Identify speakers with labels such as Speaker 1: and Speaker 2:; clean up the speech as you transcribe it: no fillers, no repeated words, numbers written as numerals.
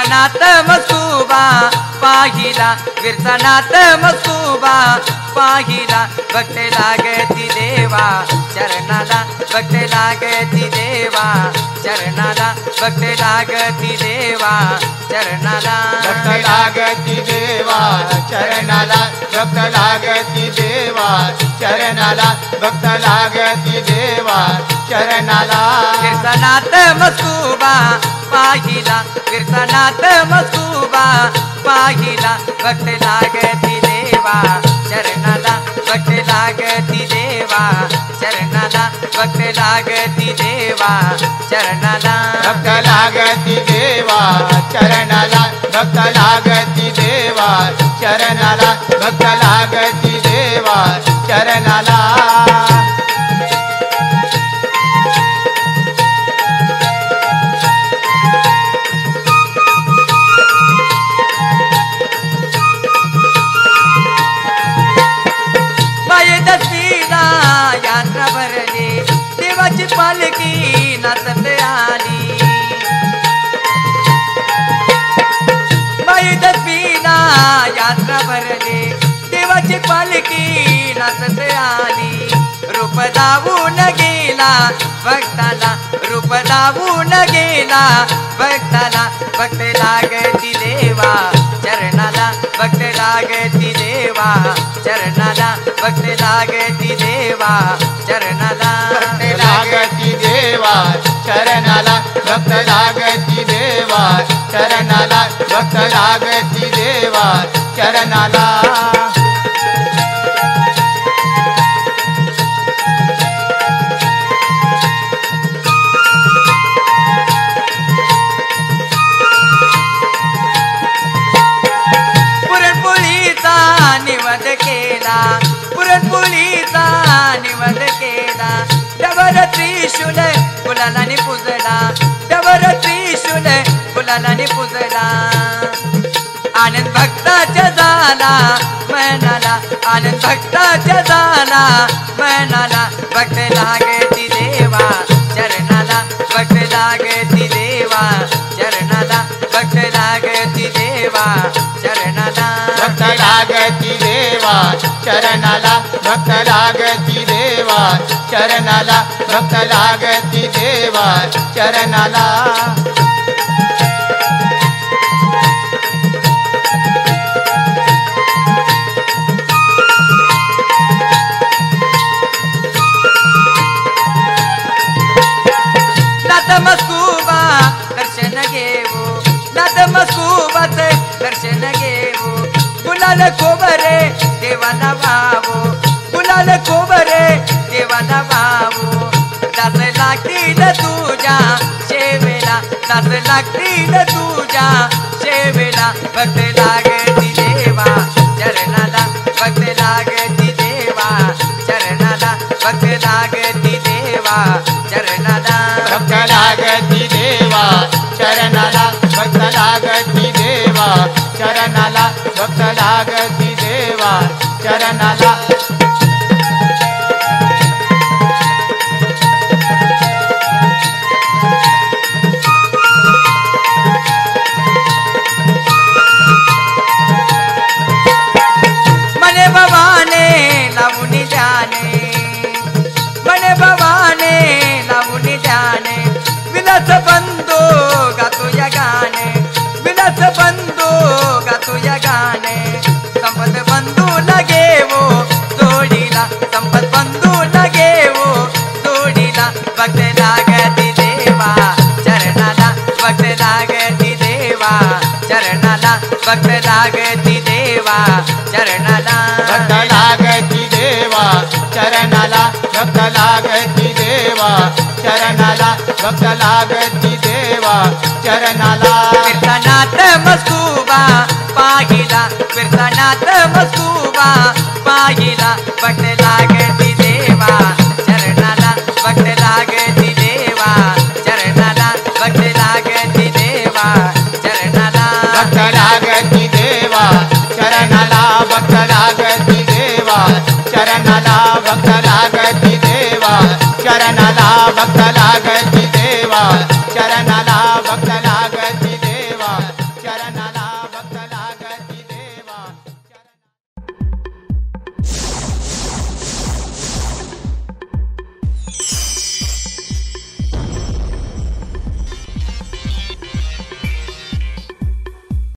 Speaker 1: कीर्तनात मसुबा पाहिला कीर्तनात मसुबा पाहिला भक्त लागती देवा चरणाला भक्त लागती देवा चरणाला भक्त लागती देवा चरणाला
Speaker 2: भक्त लागती देवा चरणाला भक्त लागती देवा चरणाला भक्त लागती देवा चरणाला
Speaker 1: कीर्तनात मसुबा पाहिला कीर्तनात मसुबा पाहिला भक्त लागती देवा चरणाला भक्त लागती देवा चरणाला भक्त लागती देवा चरणाला
Speaker 2: भक्त लागती देवा चरणाला भक्त लागती देवा चरणाला भक्त लागती देवा चरणाला
Speaker 1: यात्रा भरली देवाची पालखी नाचत आली बाई दसवीला यात्रा भरली देवाची पालखी नाचत आली रूप दावून गेला भक्ताला रूप दावून गेला भक्ताला भक्त लागती देवा चरणाला भक्त लागती देवा चरणाला भक्त लागती देवा चरणाला
Speaker 2: भक्त लागती देवा चरणाला भक्त लागती देवा चरणाला भक्त लागती देवा चरणाला
Speaker 1: निवद केला पुरणपोळीचा निवद केला डबर त्रिशूल फुलालाने पूजला डबर त्रिशूल फुलालाने पूजला आनंद भक्ताच्या झाला मनाला आनंद भक्ताच्या झाला मनाला भक्त लागती देवा चरणाला भक्त लागती देवा चरणाला भक्त लागती देवा चरणाला
Speaker 2: भक्त लागती देवा चरणाला भक्त लागती देवा चरणाला भक्त लागती देवा चरणाला
Speaker 1: मस्कुबा दर्शन घेऊ नाथ मस्कुबाचे दर्शन घेऊ गुलाल खोबरे देवाला वावो गुलाल खोबरे देवाला वावो दास लागतील तुझ्या शेवेला दास लागतील तुझ्या शेवेला भक्त लागती देवा चरणाला भक्त लागती देवा चरणाला भक्त लागती देवा चरणाला
Speaker 2: भक्त लागती देवा चरणाला भक्त लागती देवा चरणाला भक्त लागती देवा चरणाला
Speaker 1: मने भवाने लावून जाणे मने भवाने लावून जाणे विलास बंधू गातो या गाणे विलास बंधू गातो या गाणे संपत बंधू लगेवो जोडीला संपत बंधू लगेवो जोडीला भक्त लागती देवा चरणाला भक्त लागती देवा चरणाला भक्त लागती देवा चरणाला
Speaker 2: भक्त लागती देवा चरणाला भक्त लागती देवा चरणाला भक्त लागती देवा चरणाला
Speaker 1: कीर्तनात मस्कुबा पाहिला कीर्तनात मस्कुबा पाहिला भक्त लागती देवा चरणाला भक्त लागती देवा चरणाला भक्त लागती देवा चरणाला
Speaker 2: भक्त लागती देवा चरणाला भक्त लागती देवा चरणाला भक्त लाग